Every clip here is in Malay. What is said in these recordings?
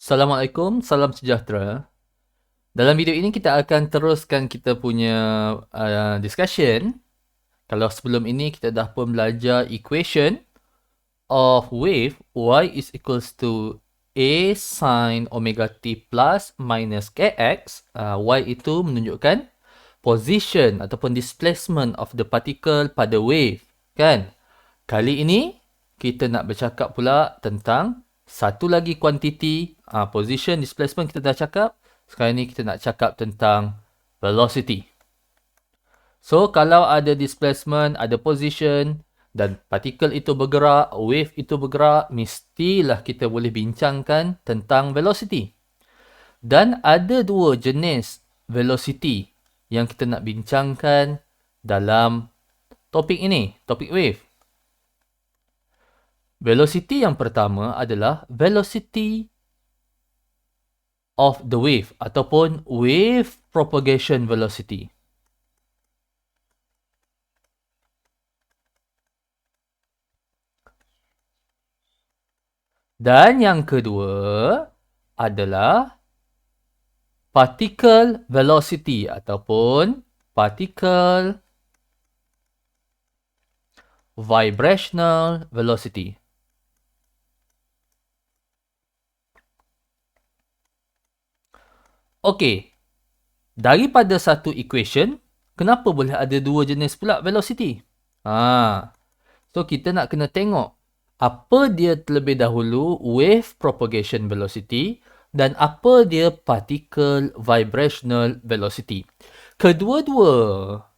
Assalamualaikum, salam sejahtera. Dalam video ini kita akan teruskan kita punya discussion. Kalau sebelum ini kita dah pun belajar equation of wave y is equals to a sin omega t plus minus kx. Y itu menunjukkan position ataupun displacement of the particle pada wave, kan? Kali ini kita nak bercakap pula tentang satu lagi kuantiti, position, displacement kita dah cakap. Sekarang ni kita nak cakap tentang velocity. So, kalau ada displacement, ada position dan partikel itu bergerak, wave itu bergerak, mestilah kita boleh bincangkan tentang velocity. Dan ada dua jenis velocity yang kita nak bincangkan dalam topik ini, topik wave. Velocity yang pertama adalah velocity of the wave ataupun wave propagation velocity. Dan yang kedua adalah particle velocity ataupun particle vibrational velocity. Okey, daripada satu equation, kenapa boleh ada dua jenis pula velocity? So, kita nak kena tengok apa dia terlebih dahulu wave propagation velocity dan apa dia particle vibrational velocity. Kedua-dua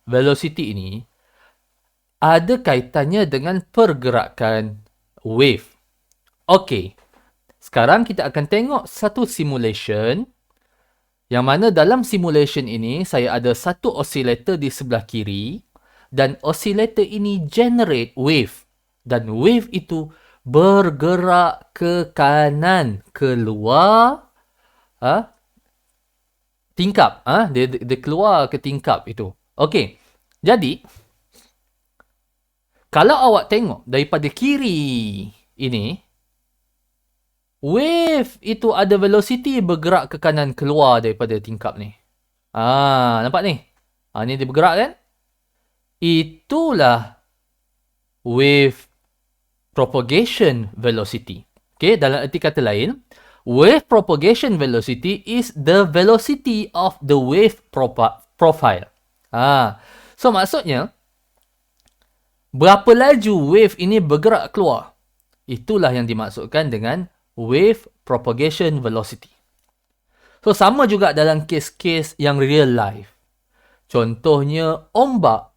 velocity ini ada kaitannya dengan pergerakan wave. Okey, sekarang kita akan tengok satu simulation yang mana dalam simulation ini saya ada satu oscillator di sebelah kiri dan oscillator ini generate wave dan wave itu bergerak ke kanan keluar tingkap, dia keluar ke tingkap itu. Okey. Jadi kalau awak tengok daripada kiri ini, wave itu ada velocity bergerak ke kanan keluar daripada tingkap ni. Nampak ni? Ni dia bergerak kan? Itulah wave propagation velocity. Okay, dalam erti kata lain, wave propagation velocity is the velocity of the wave profile. So maksudnya, berapa laju wave ini bergerak keluar? Itulah yang dimaksudkan dengan wave propagation velocity. So, sama juga dalam kes-kes yang real life. Contohnya, ombak.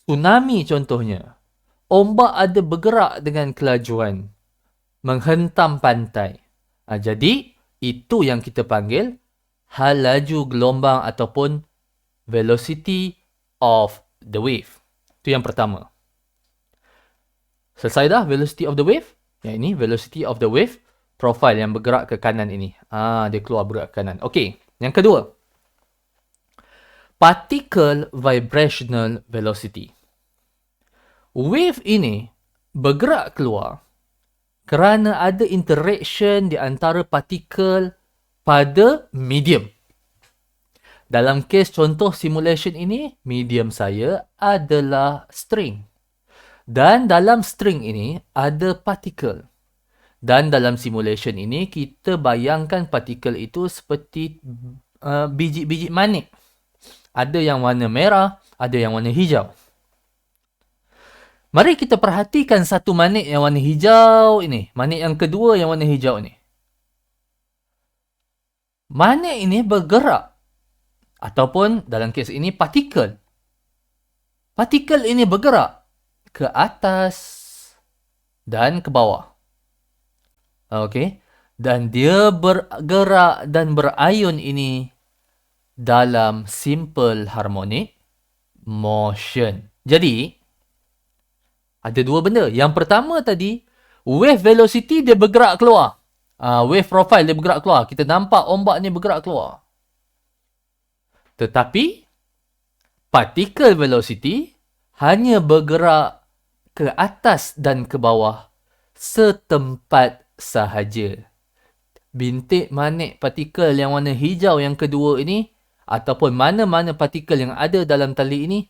Tsunami contohnya. Ombak ada bergerak dengan kelajuan. Menghentam pantai. Jadi, itu yang kita panggil hal laju gelombang ataupun velocity of the wave. Itu yang pertama. Selesai dah velocity of the wave? Yang ini velocity of the wave profile yang bergerak ke kanan ini. Dia keluar bergerak ke kanan. Okey, yang kedua. Particle vibrational velocity. Wave ini bergerak keluar kerana ada interaction di antara partikel pada medium. Dalam kes contoh simulation ini, medium saya adalah string. Dan dalam string ini ada partikel. Dan dalam simulation ini kita bayangkan partikel itu seperti biji-biji manik. Ada yang warna merah, ada yang warna hijau. Mari kita perhatikan satu manik yang warna hijau ini. Manik yang kedua yang warna hijau ini. Manik ini bergerak. Ataupun dalam kes ini partikel. Partikel ini bergerak ke atas dan ke bawah. Okey. Dan dia bergerak dan berayun ini dalam simple harmonic motion. Jadi, ada dua benda. Yang pertama tadi, wave velocity dia bergerak keluar. Wave profile dia bergerak keluar. Kita nampak ombak ni bergerak keluar. Tetapi, particle velocity hanya bergerak ke atas dan ke bawah setempat sahaja. bintik manik partikel yang warna hijau yang kedua ini ataupun mana-mana partikel yang ada dalam tali ini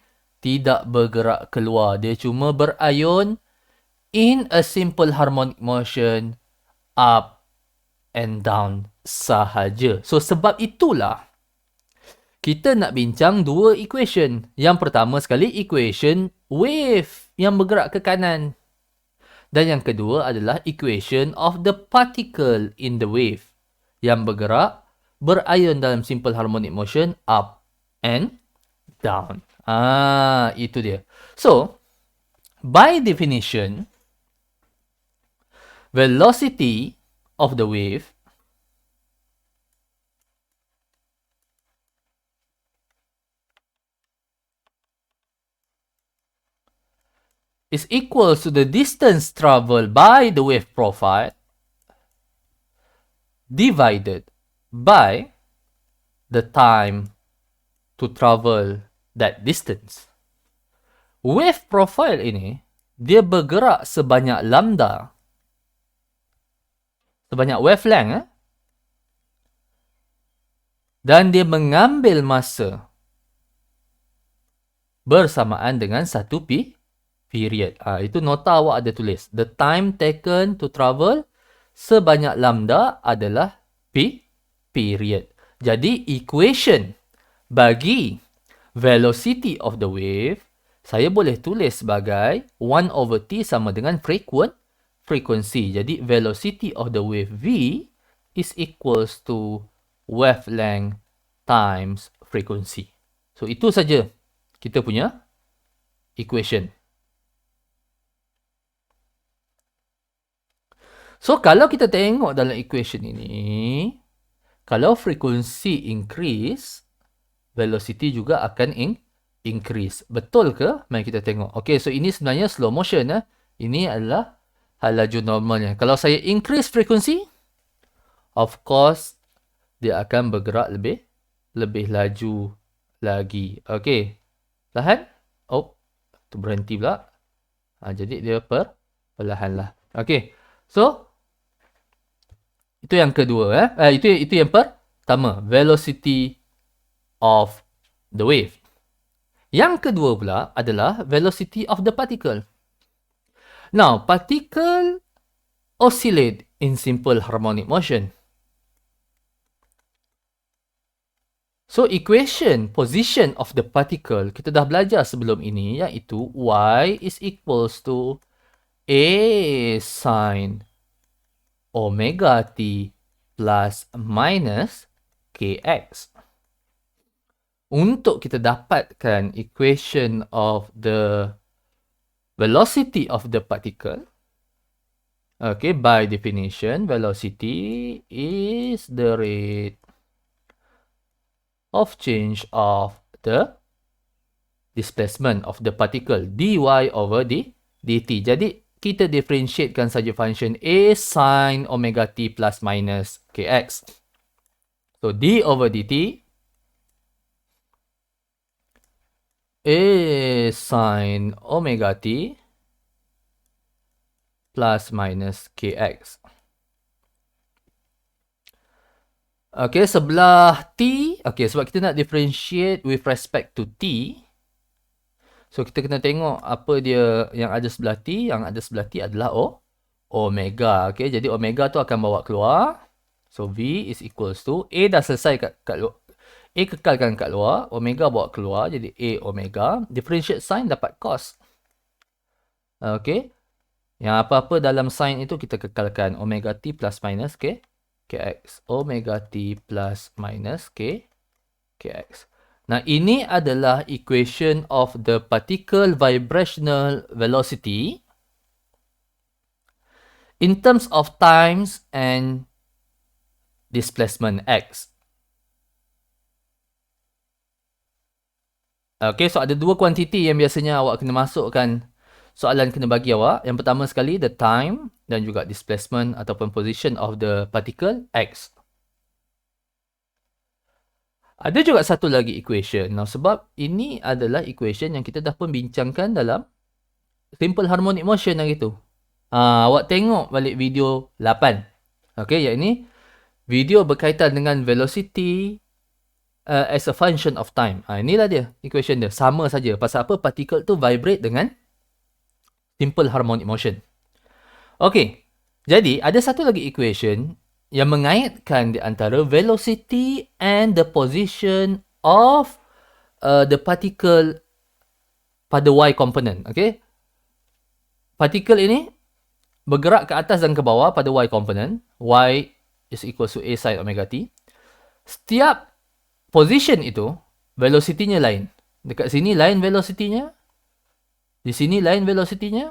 tidak bergerak keluar. Dia cuma berayun in a simple harmonic motion up and down sahaja. So sebab itulah kita nak bincang dua equation. Yang pertama sekali equation wave yang bergerak ke kanan. Dan yang kedua adalah equation of the particle in the wave yang bergerak berayun dalam simple harmonic motion up and down. Itu dia. So, by definition, velocity of the wave is equal to the distance traveled by the wave profile divided by the time to travel that distance. Wave profile ini, dia bergerak sebanyak lambda, sebanyak wavelength, dan dia mengambil masa bersamaan dengan satu period. Itu nota awak ada tulis. The time taken to travel sebanyak lambda adalah period. Jadi equation bagi velocity of the wave saya boleh tulis sebagai 1/t sama dengan frequency. Jadi velocity of the wave v is equals to wavelength times frequency. So itu saja kita punya equation. So, kalau kita tengok dalam equation ini, kalau frekuensi increase, velocity juga akan increase. Betul ke? Mari kita tengok. Okay, so ini sebenarnya slow motion. Ini adalah hal laju normalnya. Kalau saya increase frekuensi, of course, dia akan bergerak lebih laju lagi. Okay. Perlahan. Oh, tu berhenti pula. Jadi dia perlahan lah. Okay. So, itu yang kedua. Itu yang pertama. Velocity of the wave. Yang kedua pula adalah velocity of the particle. Now, particle oscillate in simple harmonic motion. So, equation position of the particle, kita dah belajar sebelum ini, iaitu y is equals to a sin omega t plus minus kx. Untuk kita dapatkan equation of the velocity of the particle, okay, by definition, velocity is the rate of change of the displacement of the particle dy over dt. Jadi, kita differentiatekan saja function a sin omega t plus minus kx. So, d over dt a sin omega t plus minus kx. Okay, sebelah t, okay, sebab kita nak differentiate with respect to t, so kita kena tengok apa dia yang ada sebelah t. Yang ada sebelah t adalah omega. Okay, jadi omega tu akan bawa keluar. So, v is equals to, a dah selesai kat luar. A kekalkan kat luar, omega bawa keluar, jadi a omega. Differentiate sign dapat cos. Okay. Yang apa-apa dalam sign itu kita kekalkan. Omega t plus minus kx. Omega t plus minus kx. Nah, ini adalah equation of the particle vibrational velocity in terms of times and displacement x. Okay, so ada dua kuantiti yang biasanya awak kena masukkan. Soalan kena bagi awak. Yang pertama sekali, the time dan juga displacement ataupun position of the particle x. Ada juga satu lagi equation. Nah, sebab ini adalah equation yang kita dah pun bincangkan dalam simple harmonic motion hari tu. Awak tengok balik video 8. Okay, yang ini Video berkaitan dengan velocity as a function of time. Inilah dia equation dia. Sama saja. Pasal apa? Particle tu vibrate dengan simple harmonic motion. Okey. Jadi, ada satu lagi equation yang mengaitkan di antara velocity and the position of the particle pada y component. Okey. Particle ini bergerak ke atas dan ke bawah pada y component. Y is equal to a sin omega t. Setiap position itu, velocity-nya lain. Dekat sini lain velocity-nya. Di sini lain velocity-nya.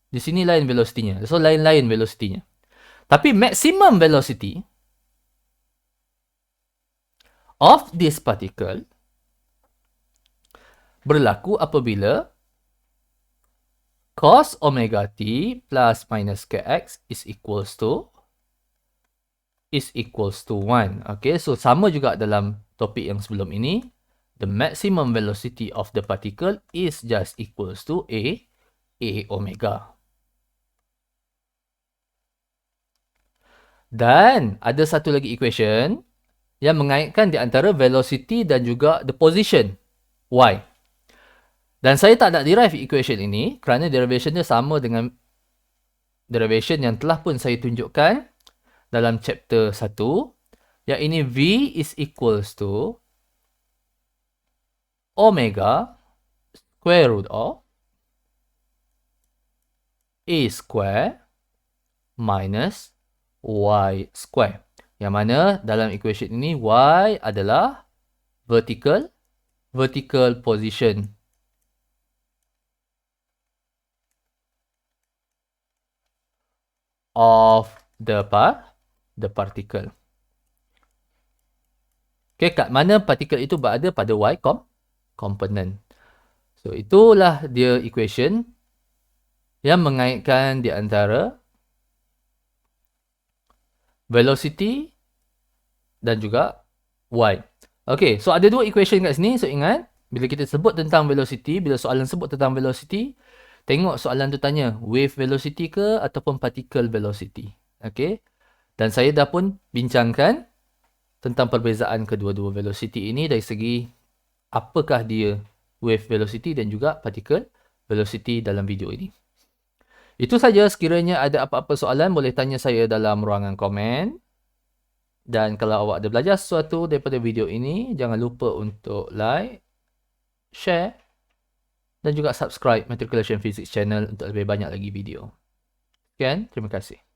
Di sini lain velocity-nya. So, lain-lain velocity-nya. Tapi maximum velocity of this particle berlaku apabila cos omega t plus minus kx is equals to 1. Okay, so sama juga dalam topik yang sebelum ini. The maximum velocity of the particle is just equals to a omega. Dan ada satu lagi equation yang mengaitkan di antara velocity dan juga the position y. Dan saya tak nak derive equation ini kerana derivation dia sama dengan derivation yang telah pun saya tunjukkan dalam chapter 1. Yang ini V is equals to omega square root of A square minus Y square. Yang mana dalam equation ini Y adalah vertical position of the particle. Okay, kat mana particle itu berada pada Y component. So, itulah dia equation yang mengaitkan di antara velocity dan juga Y. Okay, so ada dua equation kat sini. So, ingat, bila kita sebut tentang velocity, bila soalan sebut tentang velocity, tengok soalan tu tanya wave velocity ke ataupun particle velocity. Okay. Dan saya dah pun bincangkan tentang perbezaan kedua-dua velocity ini dari segi apakah dia wave velocity dan juga particle velocity dalam video ini. Itu saja. Sekiranya ada apa-apa soalan, boleh tanya saya dalam ruangan komen. Dan kalau awak ada belajar sesuatu daripada video ini, jangan lupa untuk like, share dan juga subscribe Matriculation Physics channel untuk lebih banyak lagi video. Sekian, terima kasih.